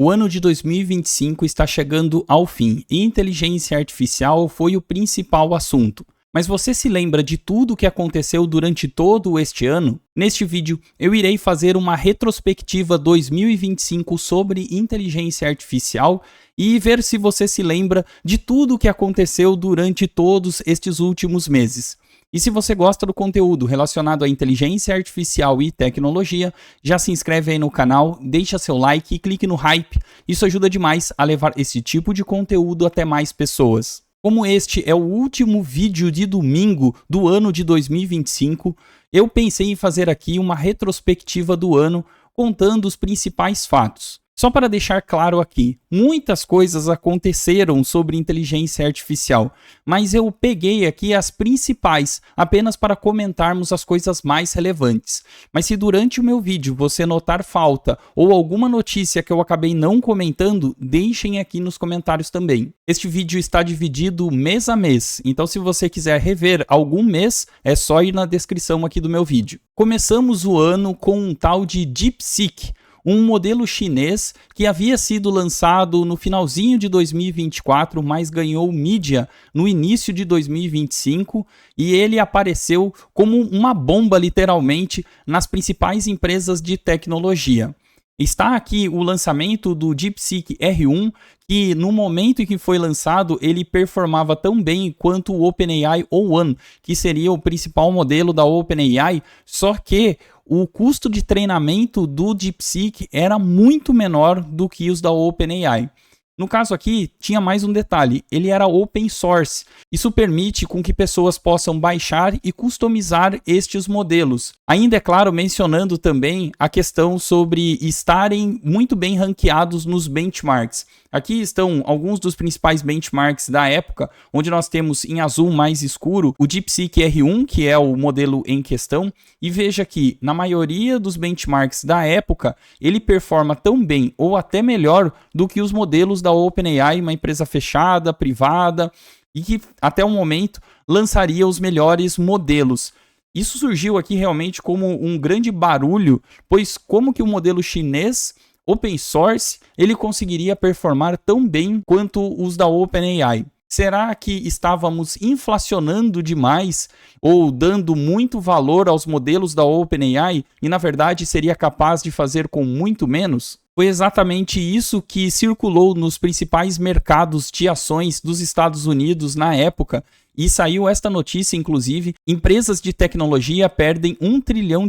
O ano de 2025 está chegando ao fim e inteligência artificial foi o principal assunto. Mas você se lembra de tudo o que aconteceu durante todo este ano? Neste vídeo, eu irei fazer uma retrospectiva 2025 sobre inteligência artificial e ver se você se lembra de tudo o que aconteceu durante todos estes últimos meses. E se você gosta do conteúdo relacionado à inteligência artificial e tecnologia, já se inscreve aí no canal, deixa seu like e clique no hype. Isso ajuda demais a levar esse tipo de conteúdo até mais pessoas. Como este é o último vídeo de domingo do ano de 2025, eu pensei em fazer aqui uma retrospectiva do ano contando os principais fatos. Só para deixar claro aqui, muitas coisas aconteceram sobre inteligência artificial, mas eu peguei aqui as principais, apenas para comentarmos as coisas mais relevantes. Mas se durante o meu vídeo você notar falta ou alguma notícia que eu acabei não comentando, deixem aqui nos comentários também. Este vídeo está dividido mês a mês, então se você quiser rever algum mês, é só ir na descrição aqui do meu vídeo. Começamos o ano com um tal de DeepSeek, um modelo chinês que havia sido lançado no finalzinho de 2024, mas ganhou mídia no início de 2025 e ele apareceu como uma bomba literalmente nas principais empresas de tecnologia. Está aqui o lançamento do DeepSeek R1, que no momento em que foi lançado, ele performava tão bem quanto o OpenAI O1, que seria o principal modelo da OpenAI, só que o custo de treinamento do DeepSeek era muito menor do que os da OpenAI. No caso aqui, tinha mais um detalhe, ele era open source. Isso permite com que pessoas possam baixar e customizar estes modelos. Ainda é claro, mencionando também a questão sobre estarem muito bem ranqueados nos benchmarks. Aqui estão alguns dos principais benchmarks da época, onde nós temos em azul mais escuro o DeepSeek R1, que é o modelo em questão, e veja que na maioria dos benchmarks da época, ele performa tão bem ou até melhor do que os modelos da OpenAI, uma empresa fechada, privada, e que até o momento lançaria os melhores modelos. Isso surgiu aqui realmente como um grande barulho, pois como que o modelo chinês open source, ele conseguiria performar tão bem quanto os da OpenAI. Será que estávamos inflacionando demais ou dando muito valor aos modelos da OpenAI e na verdade seria capaz de fazer com muito menos? Foi exatamente isso que circulou nos principais mercados de ações dos Estados Unidos na época. E saiu esta notícia, inclusive, empresas de tecnologia perdem $1 trilhão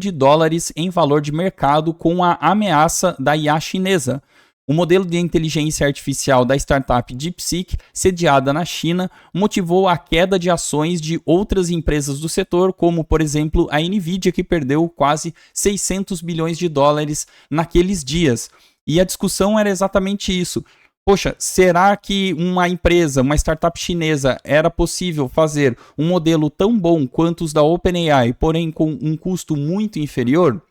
em valor de mercado com a ameaça da IA chinesa. O modelo de inteligência artificial da startup DeepSeek, sediada na China, motivou a queda de ações de outras empresas do setor, como, por exemplo, a Nvidia, que perdeu quase $600 bilhões naqueles dias. E a discussão era exatamente isso. Poxa, será que uma empresa, uma startup chinesa, era possível fazer um modelo tão bom quanto os da OpenAI, porém com um custo muito inferior?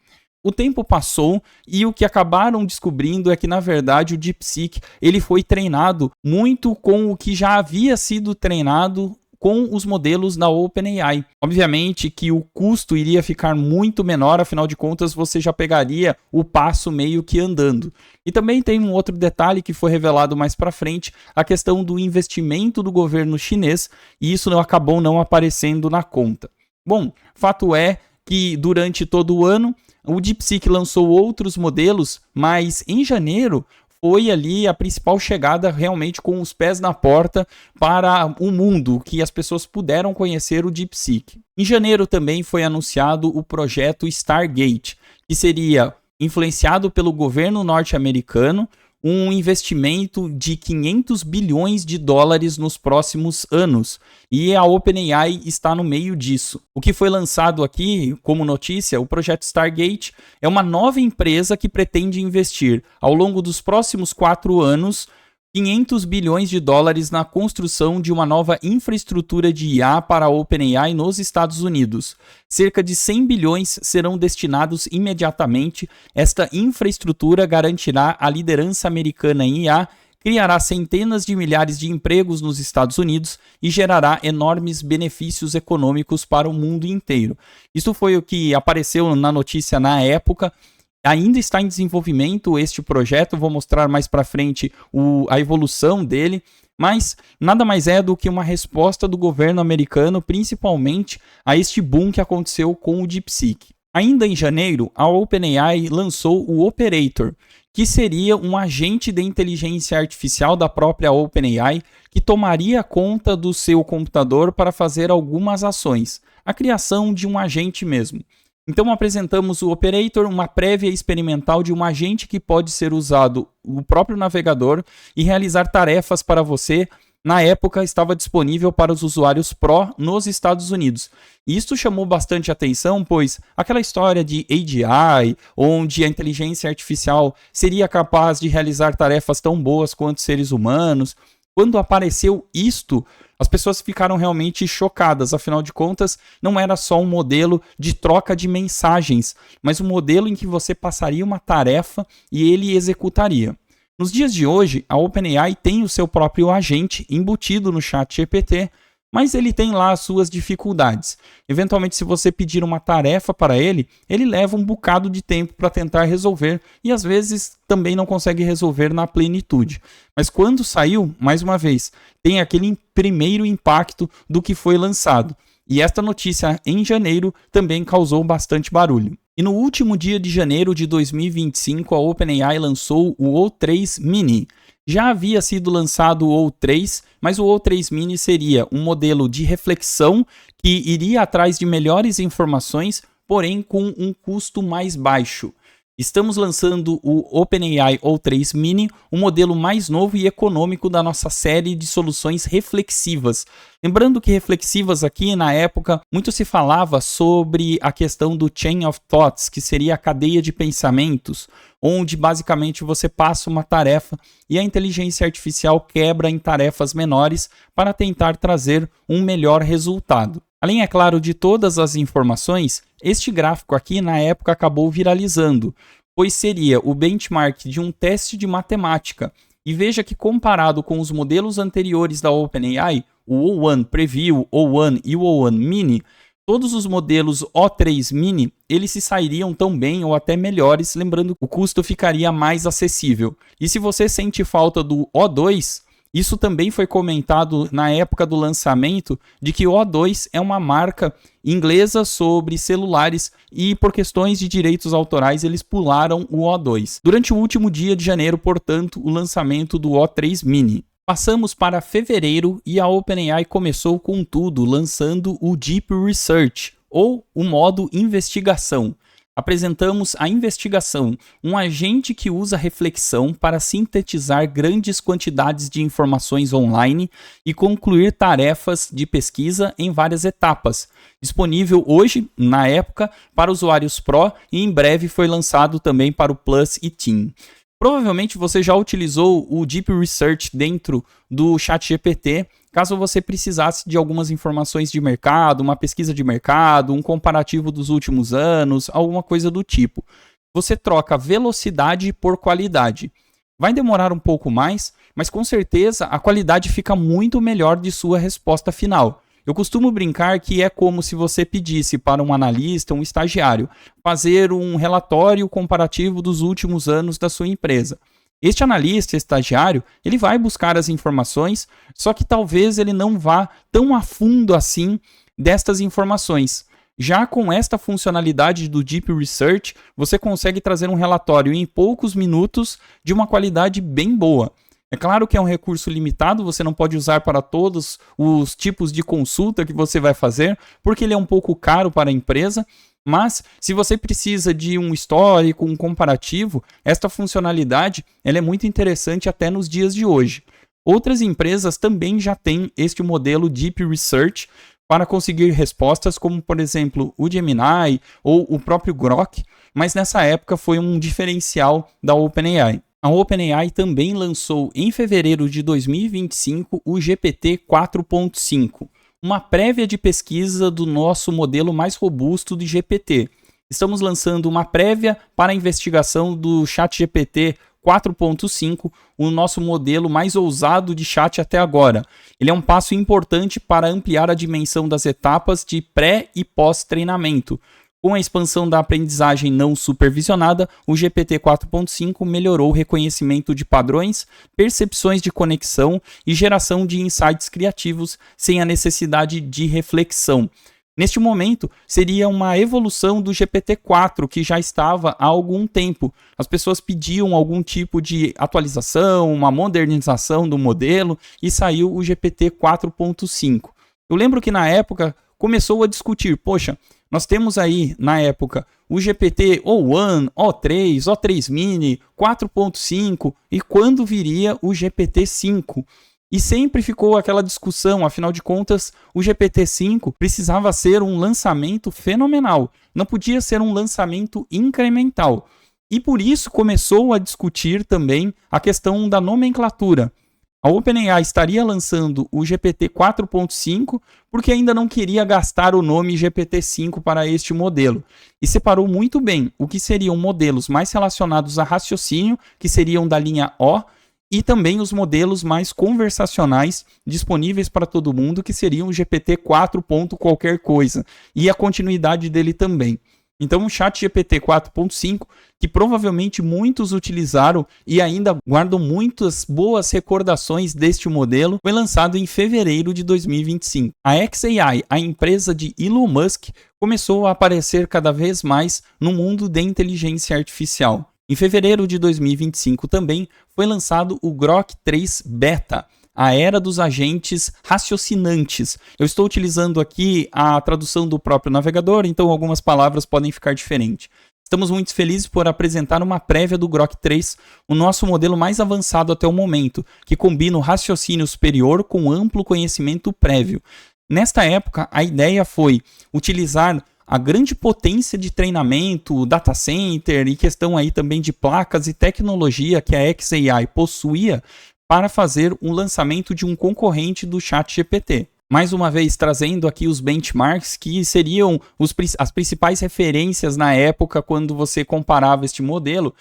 O tempo passou e o que acabaram descobrindo é que, na verdade, o DeepSeek ele foi treinado muito com o que já havia sido treinado com os modelos da OpenAI. Obviamente que o custo iria ficar muito menor, afinal de contas você já pegaria o passo meio que andando. E também tem um outro detalhe que foi revelado mais para frente, a questão do investimento do governo chinês, e isso acabou não aparecendo na conta. Bom, fato é que durante todo o ano o DeepSeek lançou outros modelos, mas em janeiro foi ali a principal chegada realmente com os pés na porta para o mundo, que as pessoas puderam conhecer o DeepSeek. Em janeiro também foi anunciado o projeto Stargate, que seria influenciado pelo governo norte-americano, um investimento de $500 bilhões nos próximos anos. E a OpenAI está no meio disso. O que foi lançado aqui como notícia, o projeto Stargate, é uma nova empresa que pretende investir ao longo dos próximos 4 anos $500 bilhões na construção de uma nova infraestrutura de IA para a OpenAI nos Estados Unidos. Cerca de 100 bilhões serão destinados imediatamente. Esta infraestrutura garantirá a liderança americana em IA, criará centenas de milhares de empregos nos Estados Unidos e gerará enormes benefícios econômicos para o mundo inteiro. Isso foi o que apareceu na notícia na época. Ainda está em desenvolvimento este projeto, vou mostrar mais para frente a evolução dele, mas nada mais é do que uma resposta do governo americano, principalmente a este boom que aconteceu com o DeepSeek. Ainda em janeiro, a OpenAI lançou o Operator, que seria um agente de inteligência artificial da própria OpenAI que tomaria conta do seu computador para fazer algumas ações, a criação de um agente mesmo. Então apresentamos o Operator, uma prévia experimental de um agente que pode ser usado no próprio navegador e realizar tarefas para você. Na época estava disponível para os usuários Pro nos Estados Unidos. E isso chamou bastante atenção, pois aquela história de AGI, onde a inteligência artificial seria capaz de realizar tarefas tão boas quanto seres humanos, quando apareceu isto, as pessoas ficaram realmente chocadas. Afinal de contas, não era só um modelo de troca de mensagens, mas um modelo em que você passaria uma tarefa e ele executaria. Nos dias de hoje, a OpenAI tem o seu próprio agente embutido no ChatGPT, mas ele tem lá as suas dificuldades. Eventualmente, se você pedir uma tarefa para ele, ele leva um bocado de tempo para tentar resolver e às vezes também não consegue resolver na plenitude. Mas quando saiu, mais uma vez, tem aquele primeiro impacto do que foi lançado. E esta notícia em janeiro também causou bastante barulho. E no último dia de janeiro de 2025, a OpenAI lançou o O3 Mini. Já havia sido lançado o O3, mas o O3 Mini seria um modelo de reflexão que iria atrás de melhores informações, porém com um custo mais baixo. Estamos lançando o OpenAI O3 Mini, um modelo mais novo e econômico da nossa série de soluções reflexivas. Lembrando que reflexivas aqui, na época, muito se falava sobre a questão do Chain of Thoughts, que seria a cadeia de pensamentos, onde basicamente você passa uma tarefa e a inteligência artificial quebra em tarefas menores para tentar trazer um melhor resultado. Além, é claro, de todas as informações, este gráfico aqui na época acabou viralizando, pois seria o benchmark de um teste de matemática. E veja que comparado com os modelos anteriores da OpenAI, o O1 Preview, O1 e o O1 Mini, todos os modelos O3 Mini, eles se sairiam tão bem ou até melhores, lembrando que o custo ficaria mais acessível. E se você sente falta do O2, isso também foi comentado na época do lançamento, de que o O2 é uma marca inglesa sobre celulares e por questões de direitos autorais eles pularam o O2. Durante o último dia de janeiro, portanto, o lançamento do O3 Mini. Passamos para fevereiro e a OpenAI começou com tudo, lançando o Deep Research, ou o modo investigação. Apresentamos a investigação, um agente que usa reflexão para sintetizar grandes quantidades de informações online e concluir tarefas de pesquisa em várias etapas. Disponível hoje, na época, para usuários Pro e em breve foi lançado também para o Plus e Team. Provavelmente você já utilizou o Deep Research dentro do ChatGPT, caso você precisasse de algumas informações de mercado, uma pesquisa de mercado, um comparativo dos últimos anos, alguma coisa do tipo. Você troca velocidade por qualidade. Vai demorar um pouco mais, mas com certeza a qualidade fica muito melhor de sua resposta final. Eu costumo brincar que é como se você pedisse para um analista, um estagiário, fazer um relatório comparativo dos últimos anos da sua empresa. Este analista, estagiário, ele vai buscar as informações, só que talvez ele não vá tão a fundo assim destas informações. Já com esta funcionalidade do Deep Research, você consegue trazer um relatório em poucos minutos de uma qualidade bem boa. É claro que é um recurso limitado, você não pode usar para todos os tipos de consulta que você vai fazer, porque ele é um pouco caro para a empresa, mas se você precisa de um histórico, um comparativo, esta funcionalidade ela é muito interessante até nos dias de hoje. Outras empresas também já têm este modelo Deep Research para conseguir respostas, como por exemplo o Gemini ou o próprio Grok, mas nessa época foi um diferencial da OpenAI. A OpenAI também lançou em fevereiro de 2025 o GPT 4.5, uma prévia de pesquisa do nosso modelo mais robusto de GPT. Estamos lançando uma prévia para a investigação do ChatGPT 4.5, o nosso modelo mais ousado de chat até agora. Ele é um passo importante para ampliar a dimensão das etapas de pré e pós-treinamento. Com a expansão da aprendizagem não supervisionada, o GPT 4.5 melhorou o reconhecimento de padrões, percepções de conexão e geração de insights criativos sem a necessidade de reflexão. Neste momento, seria uma evolução do GPT-4, que já estava há algum tempo. As pessoas pediam algum tipo de atualização, uma modernização do modelo, e saiu o GPT 4.5. Eu lembro que na época começou a discutir, poxa, nós temos aí, na época, o GPT O1, O3, O3 Mini, 4.5 e quando viria o GPT-5. E sempre ficou aquela discussão, afinal de contas, o GPT-5 precisava ser um lançamento fenomenal, não podia ser um lançamento incremental. E por isso começou a discutir também a questão da nomenclatura. A OpenAI estaria lançando o GPT 4.5 porque ainda não queria gastar o nome GPT-5 para este modelo. E separou muito bem o que seriam modelos mais relacionados a raciocínio, que seriam da linha O, e também os modelos mais conversacionais disponíveis para todo mundo, que seriam o GPT 4. Qualquer coisa. E a continuidade dele também. Então, o ChatGPT 4.5, que provavelmente muitos utilizaram e ainda guardam muitas boas recordações deste modelo, foi lançado em fevereiro de 2025. A xAI, a empresa de Elon Musk, começou a aparecer cada vez mais no mundo da inteligência artificial. Em fevereiro de 2025 também foi lançado o Grok 3 Beta, a era dos agentes raciocinantes. Eu estou utilizando aqui a tradução do próprio navegador, então algumas palavras podem ficar diferentes. Estamos muito felizes por apresentar uma prévia do Grok 3, o nosso modelo mais avançado até o momento, que combina o raciocínio superior com amplo conhecimento prévio. Nesta época, a ideia foi utilizar a grande potência de treinamento, data center e questão aí também de placas e tecnologia que a xAI possuía para fazer um lançamento de um concorrente do ChatGPT. Mais uma vez, trazendo aqui os benchmarks que seriam as principais referências na época quando você comparava este modelo.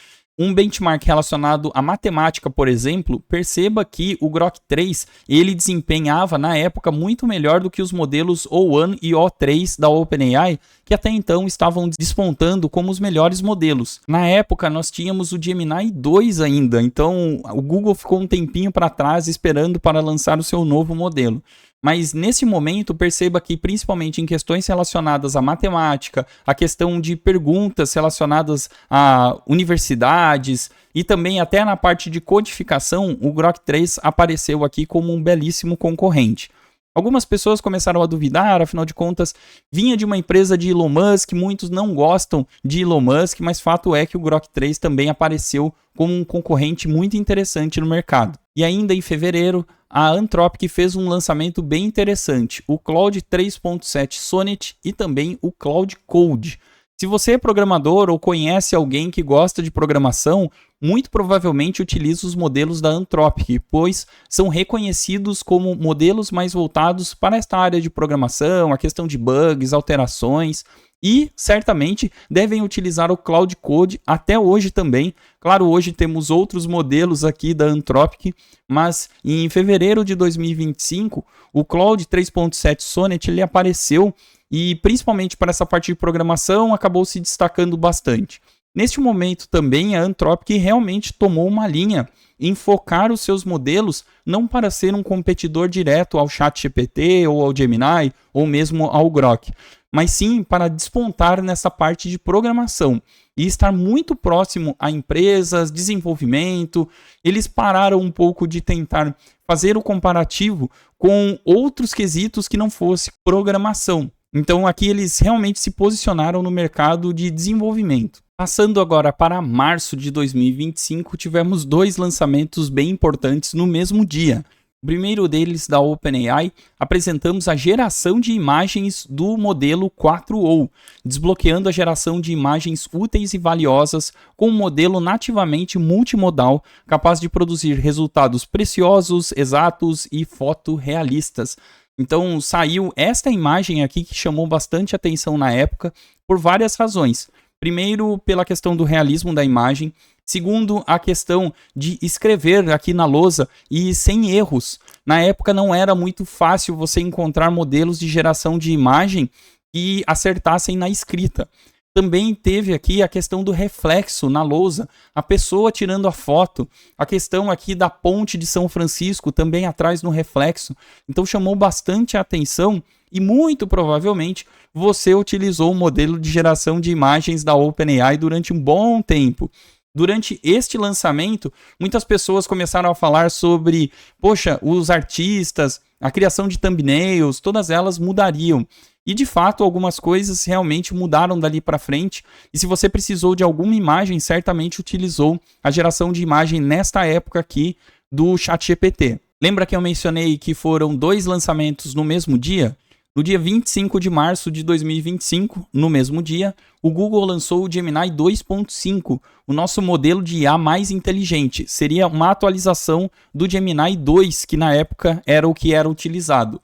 Um benchmark relacionado à matemática, por exemplo, perceba que o Grok 3 ele desempenhava na época muito melhor do que os modelos O1 e O3 da OpenAI, que até então estavam despontando como os melhores modelos. Na época nós tínhamos o Gemini 2 ainda, então o Google ficou um tempinho para trás esperando para lançar o seu novo modelo. Mas nesse momento, perceba que principalmente em questões relacionadas à matemática, a questão de perguntas relacionadas a universidades e também até na parte de codificação, o Grok 3 apareceu aqui como um belíssimo concorrente. Algumas pessoas começaram a duvidar, afinal de contas, vinha de uma empresa de Elon Musk, muitos não gostam de Elon Musk, mas fato é que o Grok 3 também apareceu como um concorrente muito interessante no mercado. E ainda em fevereiro, a Anthropic fez um lançamento bem interessante, o Claude 3.7 Sonnet e também o Claude Code. Se você é programador ou conhece alguém que gosta de programação, muito provavelmente utiliza os modelos da Anthropic, pois são reconhecidos como modelos mais voltados para esta área de programação, a questão de bugs, alterações, e certamente devem utilizar o Claude Code até hoje também. Claro, hoje temos outros modelos aqui da Anthropic, mas em fevereiro de 2025, o Claude 3.7 Sonnet ele apareceu e principalmente para essa parte de programação acabou se destacando bastante. Neste momento também a Anthropic realmente tomou uma linha em focar os seus modelos não para ser um competidor direto ao ChatGPT ou ao Gemini ou mesmo ao Grok, mas sim para despontar nessa parte de programação e estar muito próximo a empresas, desenvolvimento. Eles pararam um pouco de tentar fazer o comparativo com outros quesitos que não fosse programação. Então aqui eles realmente se posicionaram no mercado de desenvolvimento. Passando agora para março de 2025, tivemos dois lançamentos bem importantes no mesmo dia. O primeiro deles, da OpenAI, apresentamos a geração de imagens do modelo 4o, desbloqueando a geração de imagens úteis e valiosas com um modelo nativamente multimodal, capaz de produzir resultados preciosos, exatos e fotorrealistas. Então saiu esta imagem aqui que chamou bastante atenção na época por várias razões. Primeiro, pela questão do realismo da imagem. Segundo, a questão de escrever aqui na lousa e sem erros. Na época não era muito fácil você encontrar modelos de geração de imagem que acertassem na escrita. Também teve aqui a questão do reflexo na lousa, a pessoa tirando a foto, a questão aqui da ponte de São Francisco também atrás no reflexo. Então chamou bastante a atenção e muito provavelmente você utilizou o modelo de geração de imagens da OpenAI durante um bom tempo. Durante este lançamento, muitas pessoas começaram a falar sobre, poxa, os artistas, a criação de thumbnails, todas elas mudariam. E de fato, algumas coisas realmente mudaram dali para frente. E se você precisou de alguma imagem, certamente utilizou a geração de imagem nesta época aqui do ChatGPT. Lembra que eu mencionei que foram 2 lançamentos no mesmo dia? No dia 25 de março de 2025, no mesmo dia, o Google lançou o Gemini 2.5, o nosso modelo de IA mais inteligente. Seria uma atualização do Gemini 2, que na época era o que era utilizado.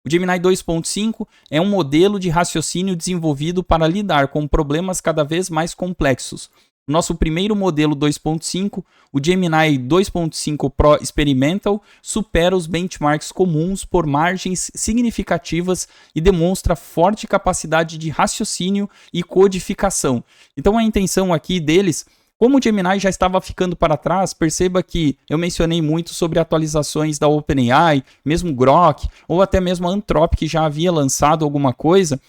O Gemini 2.5 é um modelo de raciocínio desenvolvido para lidar com problemas cada vez mais complexos. Nosso primeiro modelo 2.5, o Gemini 2.5 Pro Experimental, supera os benchmarks comuns por margens significativas e demonstra forte capacidade de raciocínio e codificação. Então a intenção aqui deles, como o Gemini já estava ficando para trás, perceba que eu mencionei muito sobre atualizações da OpenAI, mesmo Grok, ou até mesmo a Anthropic que já havia lançado alguma coisa.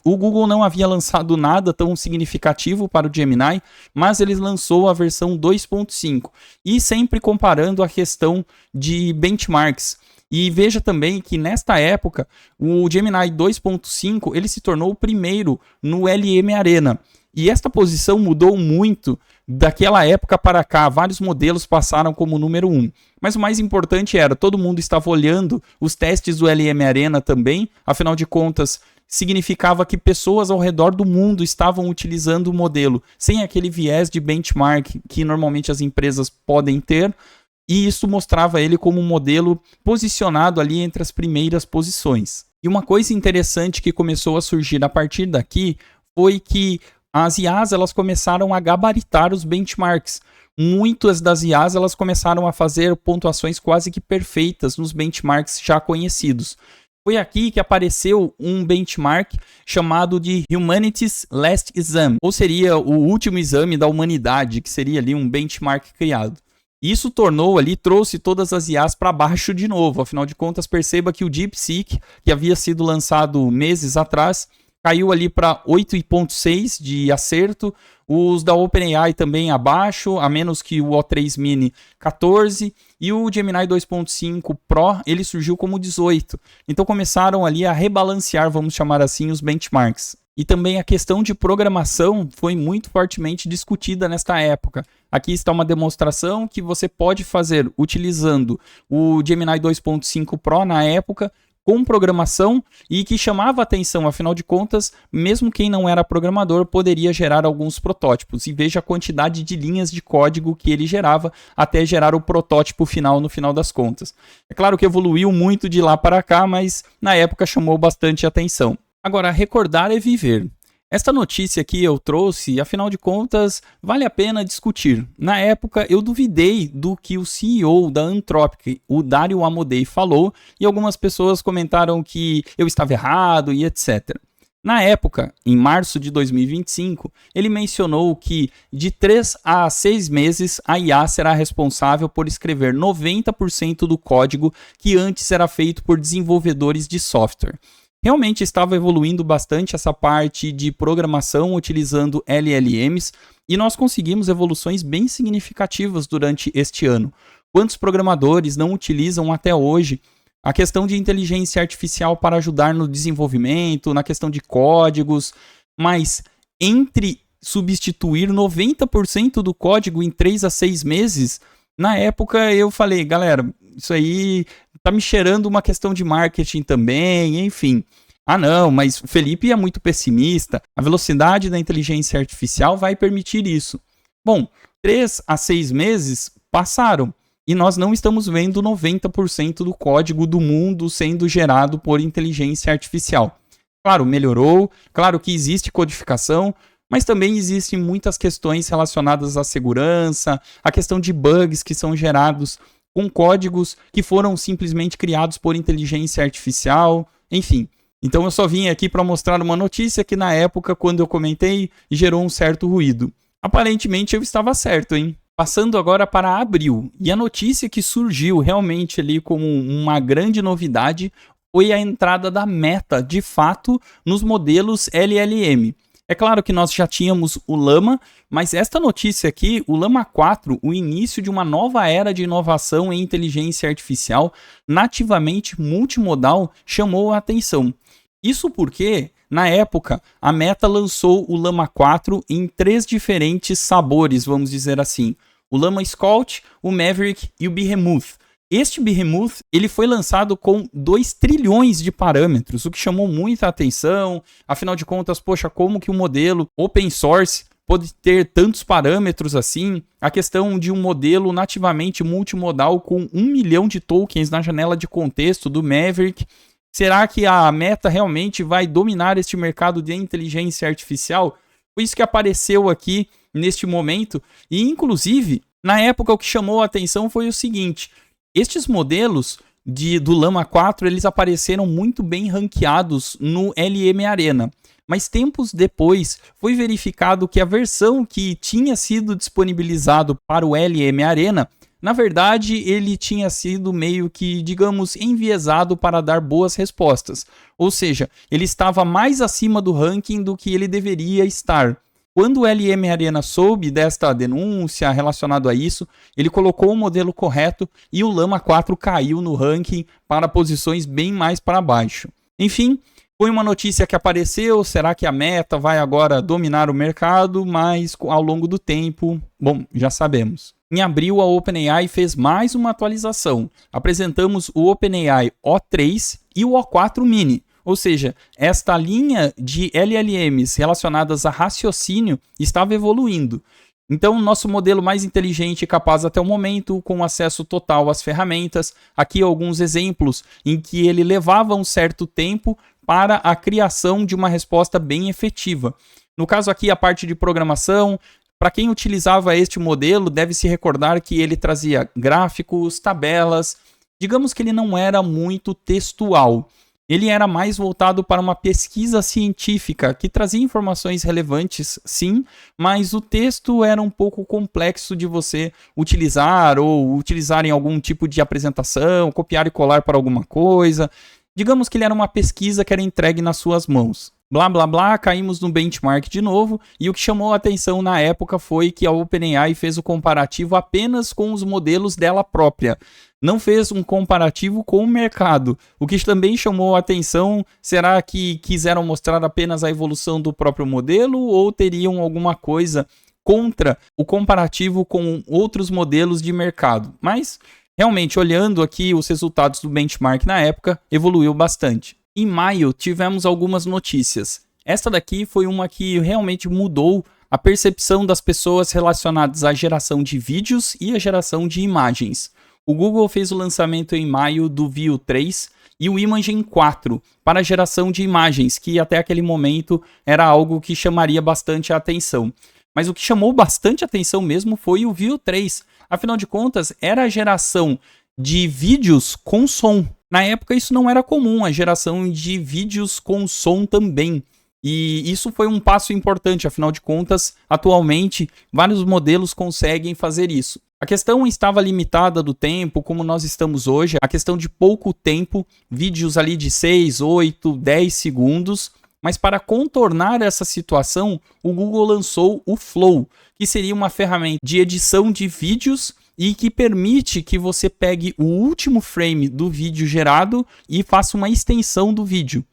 O Google não havia lançado nada tão significativo para o Gemini, mas ele lançou a versão 2.5 e sempre comparando a questão de benchmarks. E veja também que nesta época, o Gemini 2.5 ele se tornou o primeiro no LM Arena. E esta posição mudou muito daquela época para cá. Vários modelos passaram como número 1. Mas o mais importante era, todo mundo estava olhando os testes do LM Arena também. Afinal de contas, significava que pessoas ao redor do mundo estavam utilizando o modelo, sem aquele viés de benchmark que normalmente as empresas podem ter. E isso mostrava ele como um modelo posicionado ali entre as primeiras posições. E uma coisa interessante que começou a surgir a partir daqui foi que as IAs elas começaram a gabaritar os benchmarks. Muitas das IAs elas começaram a fazer pontuações quase que perfeitas nos benchmarks já conhecidos. Foi aqui que apareceu um benchmark chamado de Humanity's Last Exam, ou seria o último exame da humanidade, que seria ali um benchmark criado. Isso tornou ali, trouxe todas as IAs para baixo de novo. Afinal de contas, perceba que o DeepSeek, que havia sido lançado meses atrás, caiu ali para 8,6 de acerto, os da OpenAI também abaixo, a menos que o O3 Mini 14, e o Gemini 2.5 Pro, ele surgiu como 18. Então começaram ali a rebalancear, vamos chamar assim, os benchmarks. E também a questão de programação foi muito fortemente discutida nesta época. Aqui está uma demonstração que você pode fazer utilizando o Gemini 2.5 Pro na época, com programação e que chamava atenção, afinal de contas, mesmo quem não era programador poderia gerar alguns protótipos. E veja a quantidade de linhas de código que ele gerava até gerar o protótipo final no final das contas. É claro que evoluiu muito de lá para cá, mas na época chamou bastante atenção. Agora, recordar é viver. Esta notícia aqui eu trouxe, afinal de contas, vale a pena discutir. Na época, eu duvidei do que o CEO da Anthropic, o Dario Amodei, falou, e algumas pessoas comentaram que eu estava errado e etc. Na época, em março de 2025, ele mencionou que de 3 a 6 meses a IA será responsável por escrever 90% do código que antes era feito por desenvolvedores de software. Realmente estava evoluindo bastante essa parte de programação utilizando LLMs e nós conseguimos evoluções bem significativas durante este ano. Quantos programadores não utilizam até hoje a questão de inteligência artificial para ajudar no desenvolvimento, na questão de códigos, mas entre substituir 90% do código em 3 a 6 meses, na época eu falei, galera, isso aí tá me cheirando uma questão de marketing também, enfim. Ah não, mas o Felipe é muito pessimista, a velocidade da inteligência artificial vai permitir isso. Bom, 3 a 6 meses passaram e nós não estamos vendo 90% do código do mundo sendo gerado por inteligência artificial. Claro, melhorou, claro que existe codificação, mas também existem muitas questões relacionadas à segurança, a questão de bugs que são gerados com códigos que foram simplesmente criados por inteligência artificial, enfim. Então eu só vim aqui para mostrar uma notícia que na época, quando eu comentei, gerou um certo ruído. Aparentemente eu estava certo, hein? Passando agora para abril, e a notícia que surgiu realmente ali como uma grande novidade foi a entrada da Meta, de fato, nos modelos LLM. É claro que nós já tínhamos o Llama, mas esta notícia aqui, o Llama 4, o início de uma nova era de inovação em inteligência artificial nativamente multimodal, chamou a atenção. Isso porque, na época, a Meta lançou o Llama 4 em 3 diferentes sabores, vamos dizer assim. O Llama Scout, o Maverick e o Behemoth. Este Behemoth, ele foi lançado com 2 trilhões de parâmetros, o que chamou muita atenção. Afinal de contas, poxa, como que um modelo open source pode ter tantos parâmetros assim? A questão de um modelo nativamente multimodal com 1 milhão de tokens na janela de contexto do Maverick. Será que a Meta realmente vai dominar este mercado de inteligência artificial? Foi isso que apareceu aqui neste momento. E, inclusive, na época o que chamou a atenção foi o seguinte: estes modelos do Llama 4, eles apareceram muito bem ranqueados no LM Arena. Mas tempos depois, foi verificado que a versão que tinha sido disponibilizado para o LM Arena, na verdade, ele tinha sido meio que, digamos, enviesado para dar boas respostas. Ou seja, ele estava mais acima do ranking do que ele deveria estar. Quando o LM Arena soube desta denúncia relacionada a isso, ele colocou o modelo correto e o Llama 4 caiu no ranking para posições bem mais para baixo. Enfim, foi uma notícia que apareceu. Será que a Meta vai agora dominar o mercado? Mas ao longo do tempo, bom, já sabemos. Em abril, a OpenAI fez mais uma atualização. Apresentamos o OpenAI O3 e o O4 Mini. Ou seja, esta linha de LLMs relacionadas a raciocínio estava evoluindo. Então, nosso modelo mais inteligente e capaz até o momento, com acesso total às ferramentas. Aqui alguns exemplos em que ele levava um certo tempo para a criação de uma resposta bem efetiva. No caso aqui, a parte de programação. Para quem utilizava este modelo, deve se recordar que ele trazia gráficos, tabelas. Digamos que ele não era muito textual. Ele era mais voltado para uma pesquisa científica, que trazia informações relevantes, sim, mas o texto era um pouco complexo de você utilizar ou utilizar em algum tipo de apresentação, copiar e colar para alguma coisa. Digamos que ele era uma pesquisa que era entregue nas suas mãos. Blá, blá, blá, caímos no benchmark de novo, e o que chamou a atenção na época foi que a OpenAI fez o comparativo apenas com os modelos dela própria. Não fez um comparativo com o mercado. O que também chamou a atenção, será que quiseram mostrar apenas a evolução do próprio modelo ou teriam alguma coisa contra o comparativo com outros modelos de mercado? Mas, realmente, olhando aqui os resultados do benchmark na época, evoluiu bastante. Em maio, tivemos algumas notícias. Esta daqui foi uma que realmente mudou a percepção das pessoas relacionadas à geração de vídeos e à geração de imagens. O Google fez o lançamento em maio do Veo 3 e o Imagen 4 para a geração de imagens, que até aquele momento era algo que chamaria bastante a atenção. Mas o que chamou bastante atenção mesmo foi o Veo 3. Afinal de contas, era a geração de vídeos com som. Na época isso não era comum, a geração de vídeos com som também. E isso foi um passo importante, afinal de contas, atualmente, vários modelos conseguem fazer isso. A questão estava limitada do tempo, como nós estamos hoje, a questão de pouco tempo, vídeos ali de 6, 8, 10 segundos, mas para contornar essa situação, o Google lançou o Flow, que seria uma ferramenta de edição de vídeos e que permite que você pegue o último frame do vídeo gerado e faça uma extensão do vídeo.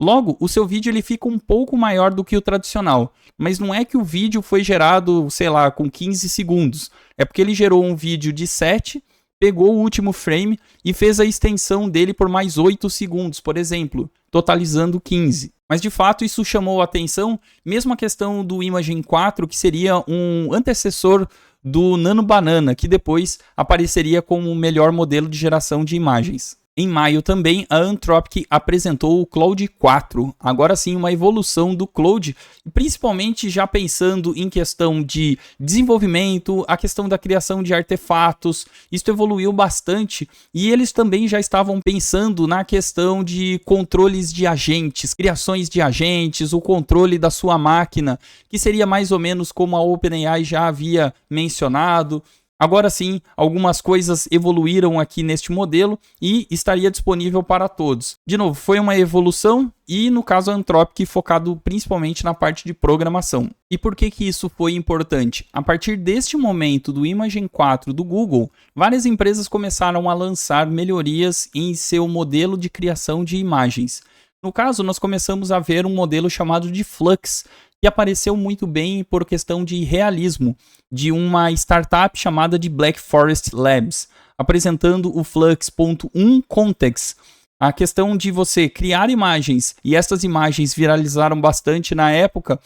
Logo, o seu vídeo ele fica um pouco maior do que o tradicional, mas não é que o vídeo foi gerado, sei lá, com 15 segundos. É porque ele gerou um vídeo de 7, pegou o último frame e fez a extensão dele por mais 8 segundos, por exemplo, totalizando 15. Mas de fato isso chamou a atenção, mesmo a questão do Imagen 4, que seria um antecessor do Nano Banana, que depois apareceria como o melhor modelo de geração de imagens. Em maio também, a Anthropic apresentou o Claude 4, agora sim uma evolução do Claude, principalmente já pensando em questão de desenvolvimento, a questão da criação de artefatos, isso evoluiu bastante e eles também já estavam pensando na questão de controles de agentes, criações de agentes, o controle da sua máquina, que seria mais ou menos como a OpenAI já havia mencionado. Agora sim, algumas coisas evoluíram aqui neste modelo e estaria disponível para todos. De novo, foi uma evolução e, no caso, a Anthropic focado principalmente na parte de programação. E por que isso foi importante? A partir deste momento do Imagen 4 do Google, várias empresas começaram a lançar melhorias em seu modelo de criação de imagens. No caso, nós começamos a ver um modelo chamado de Flux, que apareceu muito bem por questão de realismo, de uma startup chamada de Black Forest Labs, apresentando o Flux.1 Context. A questão de você criar imagens, e essas imagens viralizaram bastante na época,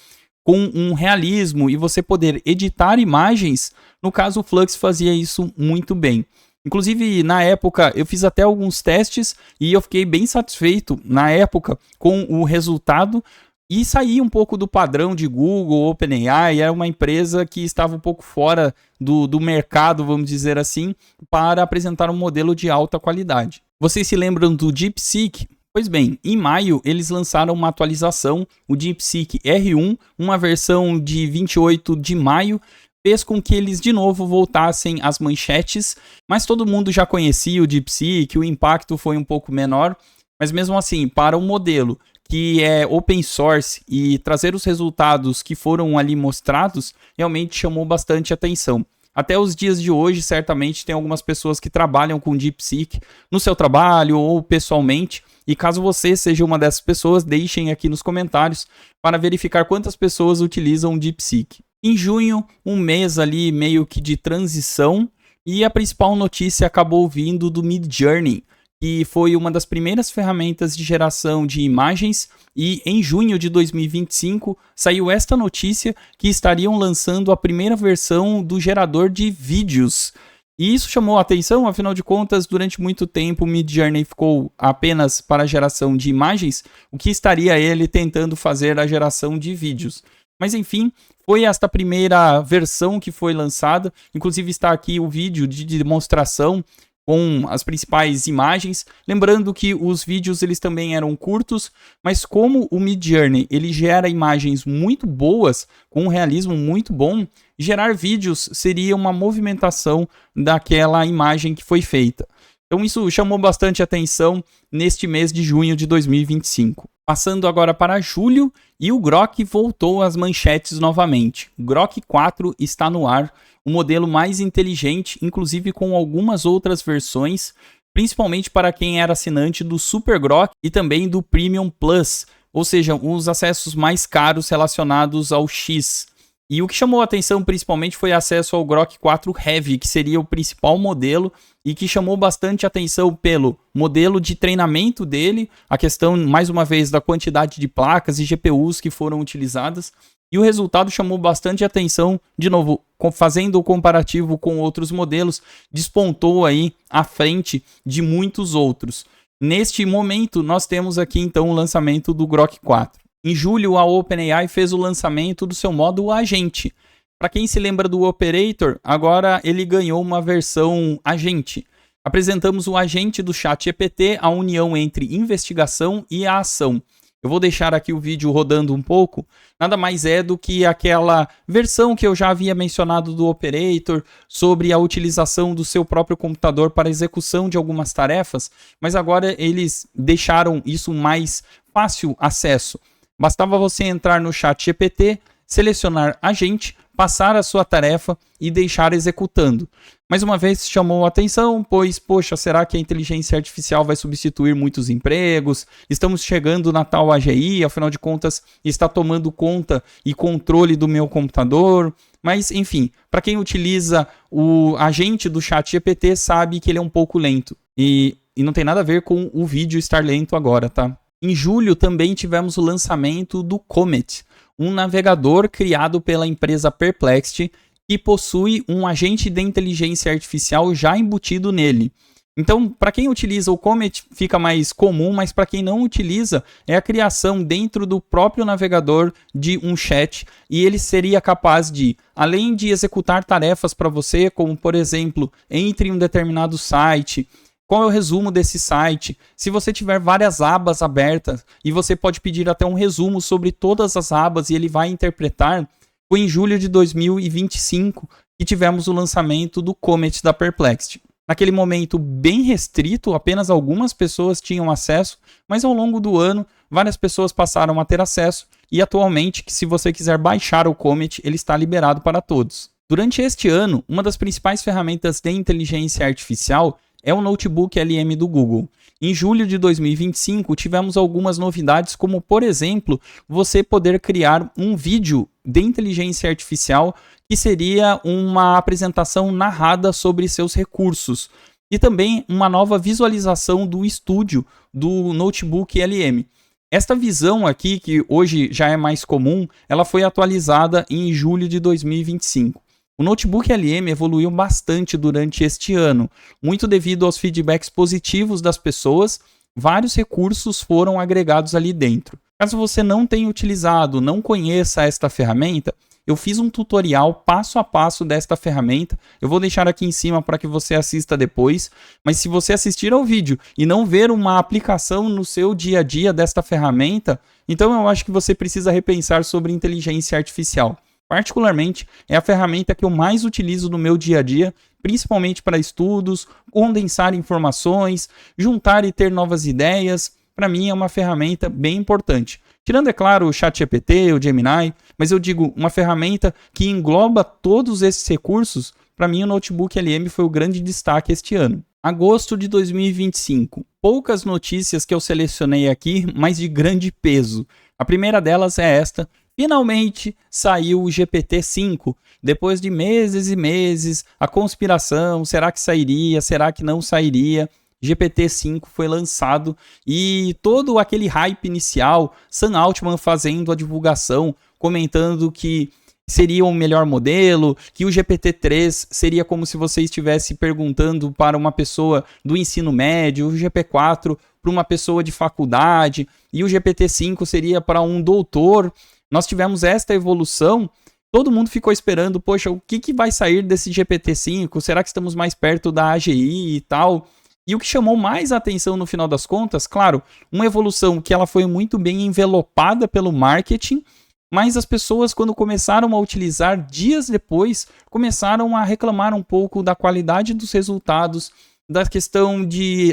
com um realismo, e você poder editar imagens, no caso o Flux fazia isso muito bem. Inclusive, na época, eu fiz até alguns testes, e eu fiquei bem satisfeito, na época, com o resultado, e saí um pouco do padrão de Google, OpenAI, era uma empresa que estava um pouco fora do mercado, vamos dizer assim, para apresentar um modelo de alta qualidade. Vocês se lembram do DeepSeek? Pois bem, em maio eles lançaram uma atualização, o DeepSeek R1, uma versão de 28 de maio, fez com que eles de novo voltassem às manchetes, mas todo mundo já conhecia o DeepSeek, o impacto foi um pouco menor, mas mesmo assim, para um modelo que é open source e trazer os resultados que foram ali mostrados, realmente chamou bastante atenção. Até os dias de hoje, certamente, tem algumas pessoas que trabalham com DeepSeek no seu trabalho ou pessoalmente, e caso você seja uma dessas pessoas, deixem aqui nos comentários para verificar quantas pessoas utilizam o DeepSeek. Em junho, um mês ali meio que de transição, e a principal notícia acabou vindo do Midjourney, que foi uma das primeiras ferramentas de geração de imagens, e em junho de 2025 saiu esta notícia que estariam lançando a primeira versão do gerador de vídeos. E isso chamou a atenção, afinal de contas, durante muito tempo o Midjourney ficou apenas para a geração de imagens, o que estaria ele tentando fazer a geração de vídeos. Mas enfim, foi esta primeira versão que foi lançada, inclusive está aqui o vídeo de demonstração com as principais imagens, lembrando que os vídeos eles também eram curtos, mas como o Midjourney ele gera imagens muito boas, com um realismo muito bom, gerar vídeos seria uma movimentação daquela imagem que foi feita. Então isso chamou bastante atenção neste mês de junho de 2025. Passando agora para julho, e o Grok voltou às manchetes novamente. O Grok 4 está no ar, o modelo mais inteligente, inclusive com algumas outras versões, principalmente para quem era assinante do Super Grok e também do Premium Plus, ou seja, os acessos mais caros relacionados ao X. E o que chamou a atenção principalmente foi acesso ao Grok 4 Heavy, que seria o principal modelo e que chamou bastante atenção pelo modelo de treinamento dele, a questão, mais uma vez, da quantidade de placas e GPUs que foram utilizadas. E o resultado chamou bastante atenção, de novo, fazendo o comparativo com outros modelos, despontou aí à frente de muitos outros. Neste momento, nós temos aqui então o lançamento do Grok 4. Em julho, a OpenAI fez o lançamento do seu modo agente. Para quem se lembra do Operator, agora ele ganhou uma versão agente. Apresentamos o agente do ChatGPT, a união entre investigação e a ação. Eu vou deixar aqui o vídeo rodando um pouco. Nada mais é do que aquela versão que eu já havia mencionado do Operator sobre a utilização do seu próprio computador para execução de algumas tarefas, mas agora eles deixaram isso mais fácil acesso. Bastava você entrar no ChatGPT, selecionar agente, passar a sua tarefa e deixar executando. Mais uma vez chamou a atenção, pois, poxa, será que a inteligência artificial vai substituir muitos empregos? Estamos chegando na tal AGI, afinal de contas, está tomando conta e controle do meu computador. Mas, enfim, para quem utiliza o agente do ChatGPT, sabe que ele é um pouco lento. E não tem nada a ver com o vídeo estar lento agora, tá? Em julho também tivemos o lançamento do Comet, um navegador criado pela empresa Perplexity que possui um agente de inteligência artificial já embutido nele. Então, para quem utiliza o Comet fica mais comum, mas para quem não utiliza, é a criação dentro do próprio navegador de um chat, e ele seria capaz de, além de executar tarefas para você, como por exemplo, entre em um determinado site, qual é o resumo desse site, se você tiver várias abas abertas, e você pode pedir até um resumo sobre todas as abas e ele vai interpretar. Foi em julho de 2025 que tivemos o lançamento do Comet da Perplexity. Naquele momento bem restrito, apenas algumas pessoas tinham acesso, mas ao longo do ano, várias pessoas passaram a ter acesso e atualmente, se você quiser baixar o Comet, ele está liberado para todos. Durante este ano, uma das principais ferramentas de inteligência artificial é o Notebook LM do Google. Em julho de 2025, tivemos algumas novidades, como, por exemplo, você poder criar um vídeo de inteligência artificial que seria uma apresentação narrada sobre seus recursos. E também uma nova visualização do estúdio do Notebook LM. Esta visão aqui, que hoje já é mais comum, ela foi atualizada em julho de 2025. O Notebook LM evoluiu bastante durante este ano, muito devido aos feedbacks positivos das pessoas, vários recursos foram agregados ali dentro. Caso você não tenha utilizado, não conheça esta ferramenta, eu fiz um tutorial passo a passo desta ferramenta, eu vou deixar aqui em cima para que você assista depois, mas se você assistir ao vídeo e não ver uma aplicação no seu dia a dia desta ferramenta, então eu acho que você precisa repensar sobre inteligência artificial. Particularmente, é a ferramenta que eu mais utilizo no meu dia a dia, principalmente para estudos, condensar informações, juntar e ter novas ideias. Para mim é uma ferramenta bem importante. Tirando, é claro, o ChatGPT, o Gemini, mas eu digo, uma ferramenta que engloba todos esses recursos, para mim o Notebook LM foi o grande destaque este ano. Agosto de 2025. Poucas notícias que eu selecionei aqui, mas de grande peso. A primeira delas é esta. Finalmente saiu o GPT-5, depois de meses e meses, a conspiração, será que sairia, será que não sairia? GPT-5 foi lançado e todo aquele hype inicial, Sam Altman fazendo a divulgação, comentando que seria o melhor modelo, que o GPT-3 seria como se você estivesse perguntando para uma pessoa do ensino médio, o GPT-4 para uma pessoa de faculdade, e o GPT-5 seria para um doutor. Nós tivemos esta evolução, todo mundo ficou esperando, poxa, o que vai sair desse GPT-5? Será que estamos mais perto da AGI e tal? E o que chamou mais a atenção no final das contas, claro, uma evolução que ela foi muito bem envelopada pelo marketing, mas as pessoas, quando começaram a utilizar, dias depois, começaram a reclamar um pouco da qualidade dos resultados, da questão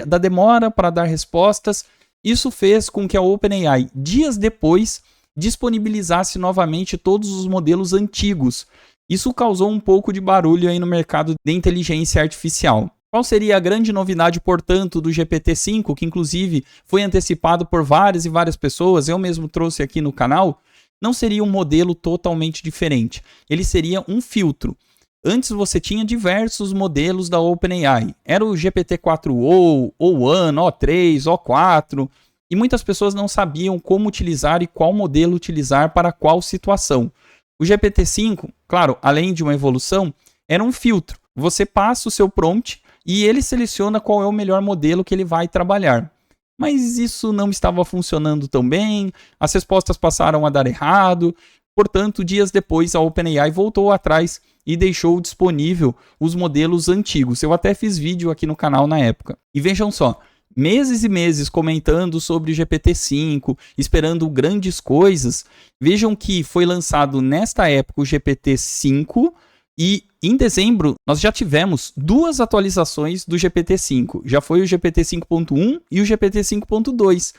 da demora para dar respostas. Isso fez com que a OpenAI, dias depois, disponibilizasse novamente todos os modelos antigos. Isso causou um pouco de barulho aí no mercado de inteligência artificial. Qual seria a grande novidade, portanto, do GPT-5, que inclusive foi antecipado por várias e várias pessoas, eu mesmo trouxe aqui no canal? Não seria um modelo totalmente diferente, ele seria um filtro. Antes você tinha diversos modelos da OpenAI, era o GPT-4o, O1, O3, O4, e muitas pessoas não sabiam como utilizar e qual modelo utilizar para qual situação. O GPT-5, claro, além de uma evolução, era um filtro. Você passa o seu prompt e ele seleciona qual é o melhor modelo que ele vai trabalhar. Mas isso não estava funcionando tão bem, as respostas passaram a dar errado, portanto, dias depois a OpenAI voltou atrás e deixou disponível os modelos antigos. Eu até fiz vídeo aqui no canal na época. E vejam só, meses e meses comentando sobre o GPT-5, esperando grandes coisas, vejam que foi lançado nesta época o GPT-5 e em dezembro nós já tivemos duas atualizações do GPT-5. Já foi o GPT-5.1 e o GPT-5.2.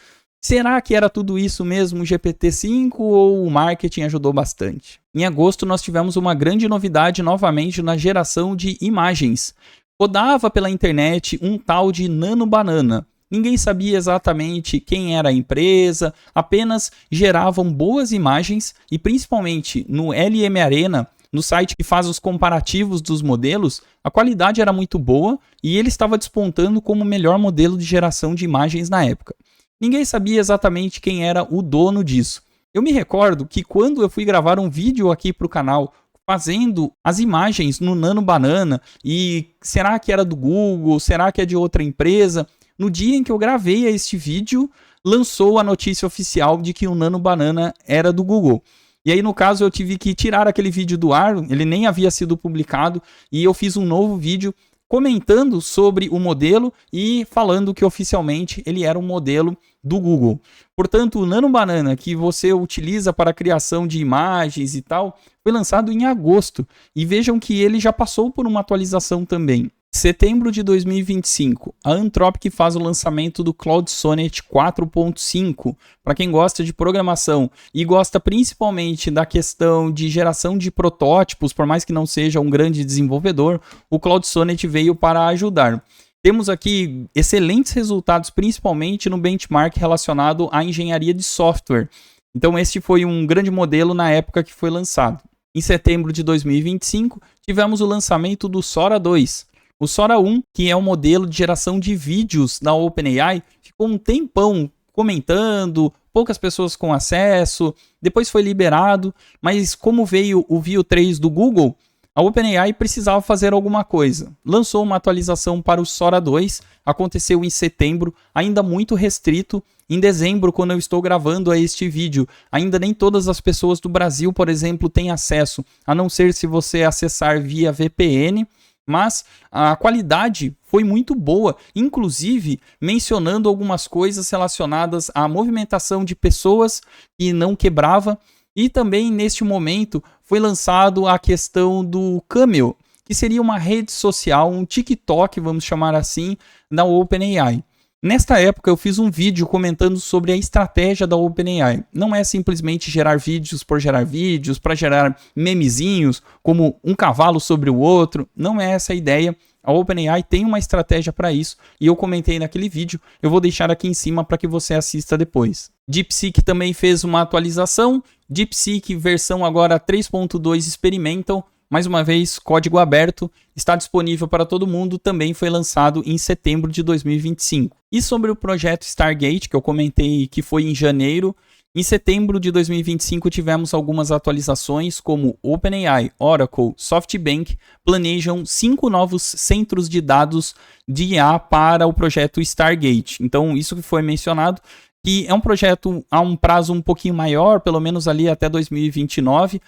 Será que era tudo isso mesmo o GPT-5 ou o marketing ajudou bastante? Em agosto nós tivemos uma grande novidade novamente na geração de imagens. Rodava pela internet um tal de Nano Banana. Ninguém sabia exatamente quem era a empresa, apenas geravam boas imagens e principalmente no LM Arena, no site que faz os comparativos dos modelos, a qualidade era muito boa e ele estava despontando como o melhor modelo de geração de imagens na época. Ninguém sabia exatamente quem era o dono disso. Eu me recordo que quando eu fui gravar um vídeo aqui para o canal fazendo as imagens no Nano Banana e será que era do Google, será que é de outra empresa? No dia em que eu gravei este vídeo, lançou a notícia oficial de que o Nano Banana era do Google. E aí, no caso, eu tive que tirar aquele vídeo do ar, ele nem havia sido publicado, e eu fiz um novo vídeo comentando sobre o modelo e falando que oficialmente ele era um modelo do Google. Portanto, o Nano Banana que você utiliza para a criação de imagens e tal, foi lançado em agosto. E vejam que ele já passou por uma atualização também. Setembro de 2025, a Anthropic faz o lançamento do Claude Sonnet 4.5. Para quem gosta de programação e gosta principalmente da questão de geração de protótipos, por mais que não seja um grande desenvolvedor, o Claude Sonnet veio para ajudar. Temos aqui excelentes resultados, principalmente no benchmark relacionado à engenharia de software. Então, este foi um grande modelo na época que foi lançado. Em setembro de 2025, tivemos o lançamento do Sora 2. O Sora 1, que é um modelo de geração de vídeos da OpenAI, ficou um tempão comentando, poucas pessoas com acesso, depois foi liberado, mas como veio o Veo 3 do Google, a OpenAI precisava fazer alguma coisa. Lançou uma atualização para o Sora 2, aconteceu em setembro, ainda muito restrito. Em dezembro, quando eu estou gravando a este vídeo, ainda nem todas as pessoas do Brasil, por exemplo, têm acesso, a não ser se você acessar via VPN. Mas a qualidade foi muito boa, inclusive mencionando algumas coisas relacionadas à movimentação de pessoas que não quebrava. E também neste momento foi lançado a questão do Camel, que seria uma rede social, um TikTok, vamos chamar assim, da OpenAI. Nesta época eu fiz um vídeo comentando sobre a estratégia da OpenAI. Não é simplesmente gerar vídeos por gerar vídeos, para gerar memezinhos, como um cavalo sobre o outro. Não é essa a ideia. A OpenAI tem uma estratégia para isso e eu comentei naquele vídeo. Eu vou deixar aqui em cima para que você assista depois. DeepSeek também fez uma atualização. DeepSeek versão agora 3.2 Experimental. Mais uma vez, código aberto, está disponível para todo mundo, também foi lançado em setembro de 2025. E sobre o projeto Stargate, que eu comentei que foi em janeiro, em setembro de 2025 tivemos algumas atualizações, como OpenAI, Oracle, SoftBank planejam 5 novos centros de dados de IA para o projeto Stargate. Então, isso que foi mencionado, que é um projeto a um prazo um pouquinho maior, pelo menos ali até 2029,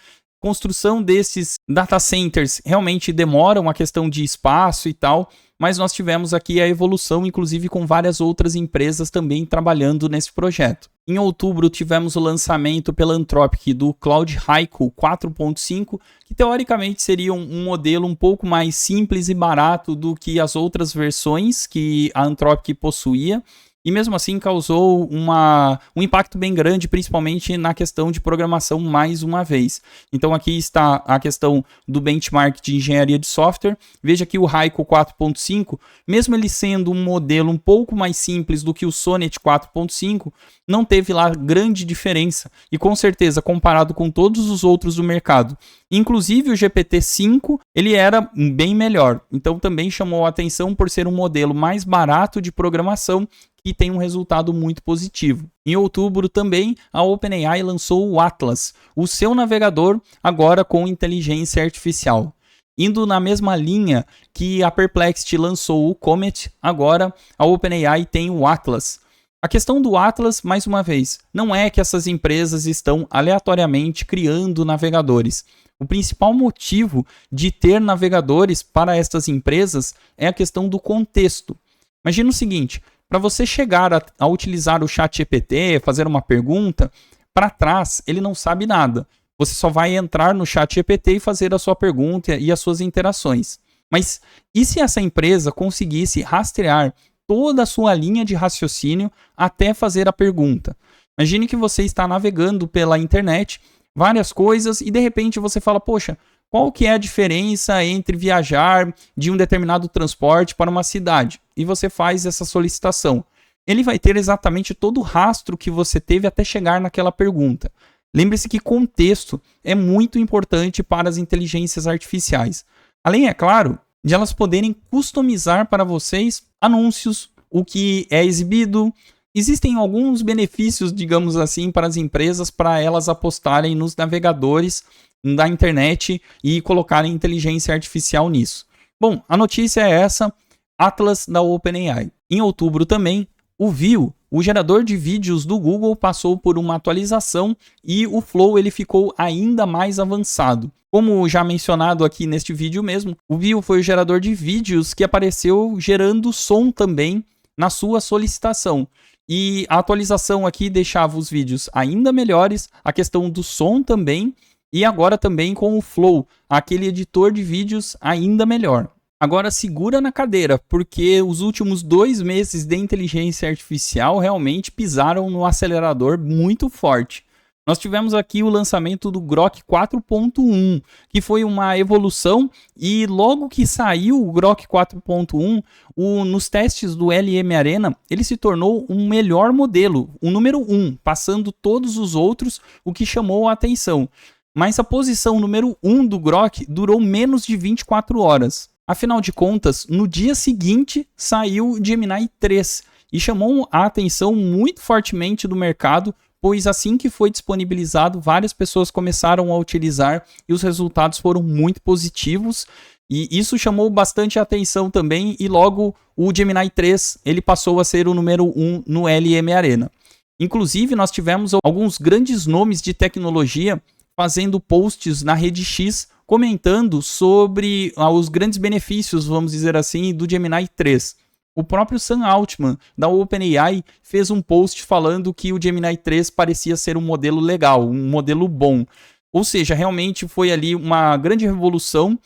construção desses data centers realmente demora uma questão de espaço e tal, mas nós tivemos aqui a evolução, inclusive com várias outras empresas também trabalhando nesse projeto. Em outubro tivemos o lançamento pela Anthropic do Claude Haiku 4.5, que teoricamente seria um modelo um pouco mais simples e barato do que as outras versões que a Anthropic possuía. E mesmo assim causou um impacto bem grande, principalmente na questão de programação mais uma vez. Então aqui está a questão do benchmark de engenharia de software. Veja que o Haiku 4.5, mesmo ele sendo um modelo um pouco mais simples do que o Sonnet 4.5, não teve lá grande diferença. E com certeza, comparado com todos os outros do mercado, inclusive o GPT-5, ele era bem melhor. Então também chamou a atenção por ser um modelo mais barato de programação, e tem um resultado muito positivo. Em outubro também, a OpenAI lançou o Atlas, o seu navegador agora com inteligência artificial. Indo na mesma linha que a Perplexity lançou o Comet, agora a OpenAI tem o Atlas. A questão do Atlas, mais uma vez, não é que essas empresas estão aleatoriamente criando navegadores. O principal motivo de ter navegadores para estas empresas é a questão do contexto. Imagina o seguinte: para você chegar a utilizar o ChatGPT, fazer uma pergunta, para trás ele não sabe nada. Você só vai entrar no ChatGPT e fazer a sua pergunta e as suas interações. Mas e se essa empresa conseguisse rastrear toda a sua linha de raciocínio até fazer a pergunta? Imagine que você está navegando pela internet, várias coisas, e de repente você fala, poxa, qual que é a diferença entre viajar de um determinado transporte para uma cidade? E você faz essa solicitação. Ele vai ter exatamente todo o rastro que você teve até chegar naquela pergunta. Lembre-se que contexto é muito importante para as inteligências artificiais. Além, é claro, de elas poderem customizar para vocês anúncios, o que é exibido. Existem alguns benefícios, digamos assim, para as empresas, para elas apostarem nos navegadores da internet e colocarem inteligência artificial nisso. Bom, a notícia é essa, Atlas da OpenAI. Em outubro também, o Veo, o gerador de vídeos do Google, passou por uma atualização e o Flow ele ficou ainda mais avançado. Como já mencionado aqui neste vídeo mesmo, o Veo foi o gerador de vídeos que apareceu gerando som também na sua solicitação. E a atualização aqui deixava os vídeos ainda melhores, a questão do som também, e agora também com o Flow, aquele editor de vídeos ainda melhor. Agora segura na cadeira, porque os últimos 2 meses de inteligência artificial realmente pisaram no acelerador muito forte. Nós tivemos aqui o lançamento do Grok 4.1, que foi uma evolução, e logo que saiu o Grok 4.1, nos testes do LM Arena, ele se tornou um melhor modelo, o número 1, passando todos os outros, o que chamou a atenção. Mas a posição número 1 do Grok durou menos de 24 horas. Afinal de contas, no dia seguinte saiu o Gemini 3 e chamou a atenção muito fortemente do mercado, pois assim que foi disponibilizado, várias pessoas começaram a utilizar e os resultados foram muito positivos. E isso chamou bastante atenção também, e logo o Gemini 3 ele passou a ser o número 1 no LM Arena. Inclusive, nós tivemos alguns grandes nomes de tecnologia fazendo posts na Rede X comentando sobre os grandes benefícios, vamos dizer assim, do Gemini 3. O próprio Sam Altman, da OpenAI, fez um post falando que o Gemini 3 parecia ser um modelo legal, um modelo bom. Ou seja, realmente foi ali uma grande revolução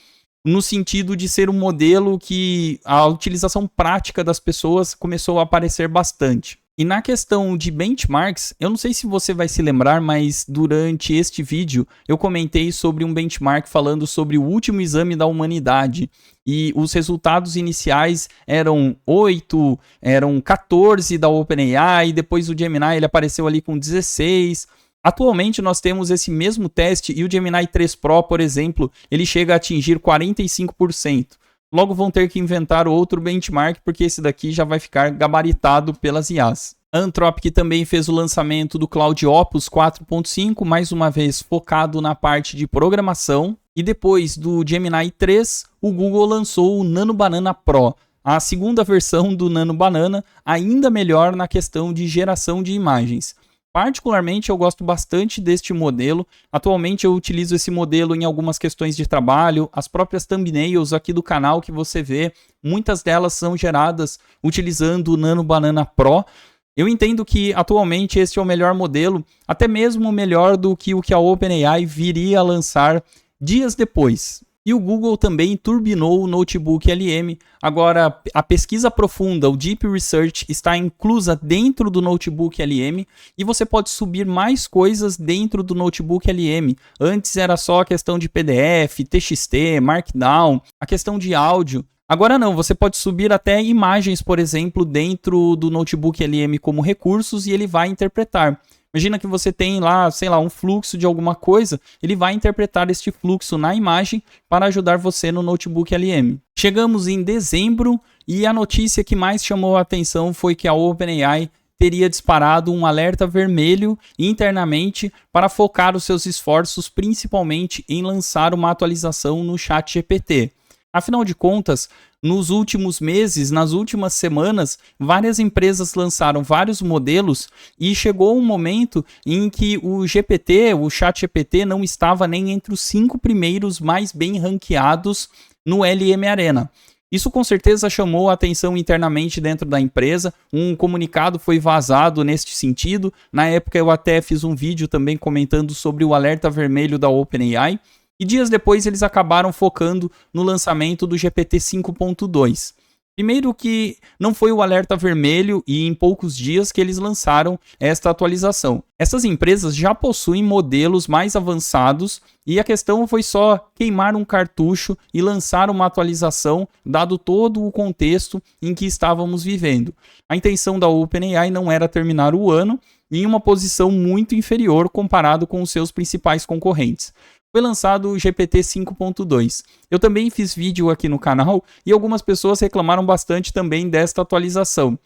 no sentido de ser um modelo que a utilização prática das pessoas começou a aparecer bastante. E na questão de benchmarks, eu não sei se você vai se lembrar, mas durante este vídeo eu comentei sobre um benchmark falando sobre o último exame da humanidade. E os resultados iniciais eram 8, eram 14 da OpenAI, depois o Gemini ele apareceu ali com 16. Atualmente nós temos esse mesmo teste e o Gemini 3 Pro, por exemplo, ele chega a atingir 45%. Logo vão ter que inventar outro benchmark, porque esse daqui já vai ficar gabaritado pelas IAs. A Anthropic também fez o lançamento do Claude Opus 4.5, mais uma vez focado na parte de programação. E depois do Gemini 3, o Google lançou o Nano Banana Pro, a segunda versão do Nano Banana, ainda melhor na questão de geração de imagens. Particularmente, eu gosto bastante deste modelo. Atualmente, eu utilizo esse modelo em algumas questões de trabalho. As próprias thumbnails aqui do canal que você vê, muitas delas são geradas utilizando o Nano Banana Pro. Eu entendo que, atualmente, este é o melhor modelo, até mesmo melhor do que o que a OpenAI viria a lançar dias depois. E o Google também turbinou o Notebook LM. Agora, a pesquisa profunda, o Deep Research, está inclusa dentro do Notebook LM e você pode subir mais coisas dentro do Notebook LM. Antes era só a questão de PDF, TXT, Markdown, a questão de áudio. Agora não, você pode subir até imagens, por exemplo, dentro do Notebook LM como recursos e ele vai interpretar. Imagina que você tem lá, sei lá, um fluxo de alguma coisa, ele vai interpretar este fluxo na imagem para ajudar você no Notebook LM. Chegamos em dezembro e a notícia que mais chamou a atenção foi que a OpenAI teria disparado um alerta vermelho internamente para focar os seus esforços principalmente em lançar uma atualização no ChatGPT. Afinal de contas, nos últimos meses, nas últimas semanas, várias empresas lançaram vários modelos e chegou um momento em que o GPT, o ChatGPT, não estava nem entre os 5 primeiros mais bem ranqueados no LM Arena. Isso com certeza chamou a atenção internamente dentro da empresa, um comunicado foi vazado neste sentido. Na época eu até fiz um vídeo também comentando sobre o alerta vermelho da OpenAI. E dias depois eles acabaram focando no lançamento do GPT 5.2. Primeiro que não foi o alerta vermelho e em poucos dias que eles lançaram esta atualização. Essas empresas já possuem modelos mais avançados e a questão foi só queimar um cartucho e lançar uma atualização dado todo o contexto em que estávamos vivendo. A intenção da OpenAI não era terminar o ano em uma posição muito inferior comparado com os seus principais concorrentes. Foi lançado o GPT 5.2. Eu também fiz vídeo aqui no canal e algumas pessoas reclamaram bastante também desta atualização.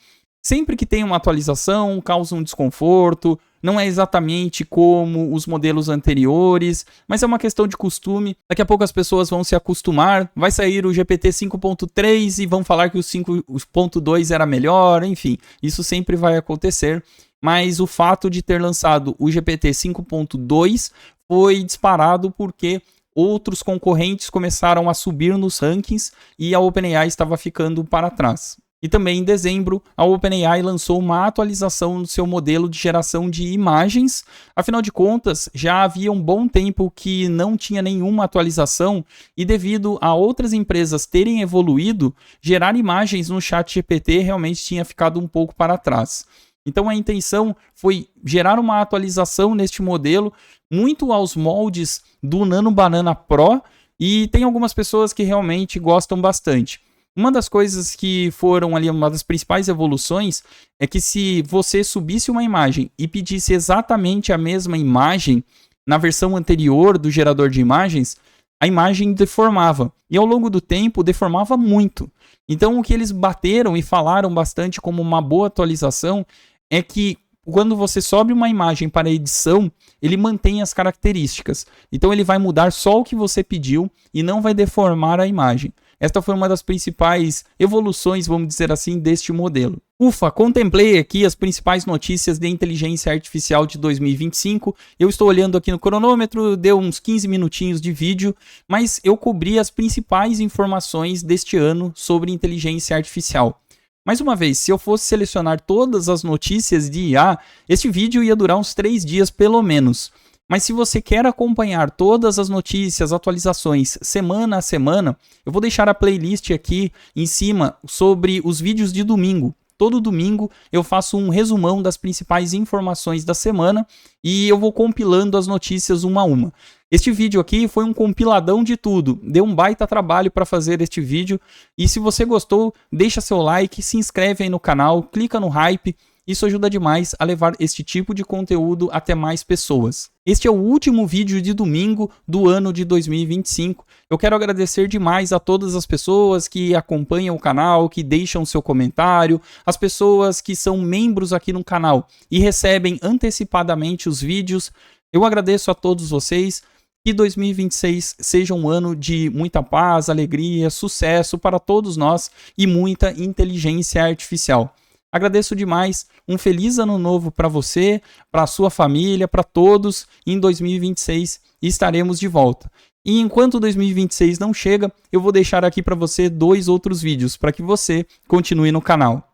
Sempre que tem uma atualização, causa um desconforto, não é exatamente como os modelos anteriores, mas é uma questão de costume. Daqui a pouco as pessoas vão se acostumar, vai sair o GPT 5.3 e vão falar que o 5.2 era melhor, enfim, isso sempre vai acontecer. Mas o fato de ter lançado o GPT 5.2 foi disparado porque outros concorrentes começaram a subir nos rankings e a OpenAI estava ficando para trás. E também em dezembro, a OpenAI lançou uma atualização no seu modelo de geração de imagens. Afinal de contas, já havia um bom tempo que não tinha nenhuma atualização e devido a outras empresas terem evoluído, gerar imagens no ChatGPT realmente tinha ficado um pouco para trás. Então a intenção foi gerar uma atualização neste modelo, muito aos moldes do Nano Banana Pro, e tem algumas pessoas que realmente gostam bastante. Uma das coisas que foram ali, uma das principais evoluções, é que se você subisse uma imagem e pedisse exatamente a mesma imagem na versão anterior do gerador de imagens, a imagem deformava. E ao longo do tempo, deformava muito. Então, o que eles bateram e falaram bastante como uma boa atualização é que quando você sobe uma imagem para edição, ele mantém as características. Então, ele vai mudar só o que você pediu e não vai deformar a imagem. Esta foi uma das principais evoluções, vamos dizer assim, deste modelo. Ufa, contemplei aqui as principais notícias de inteligência artificial de 2025. Eu estou olhando aqui no cronômetro, deu uns 15 minutinhos de vídeo, mas eu cobri as principais informações deste ano sobre inteligência artificial. Mais uma vez, se eu fosse selecionar todas as notícias de IA, este vídeo ia durar uns 3 dias pelo menos. Mas se você quer acompanhar todas as notícias, atualizações, semana a semana, eu vou deixar a playlist aqui em cima sobre os vídeos de domingo. Todo domingo eu faço um resumão das principais informações da semana e eu vou compilando as notícias uma a uma. Este vídeo aqui foi um compiladão de tudo, deu um baita trabalho para fazer este vídeo e se você gostou, deixa seu like, se inscreve aí no canal, clica no hype. Isso ajuda demais a levar este tipo de conteúdo até mais pessoas. Este é o último vídeo de domingo do ano de 2025. Eu quero agradecer demais a todas as pessoas que acompanham o canal, que deixam seu comentário, as pessoas que são membros aqui no canal e recebem antecipadamente os vídeos. Eu agradeço a todos vocês. Que 2026 seja um ano de muita paz, alegria, sucesso para todos nós e muita inteligência artificial. Agradeço demais, um feliz ano novo para você, para a sua família, para todos. Em 2026 estaremos de volta. E enquanto 2026 não chega, eu vou deixar aqui para você 2 outros vídeos para que você continue no canal.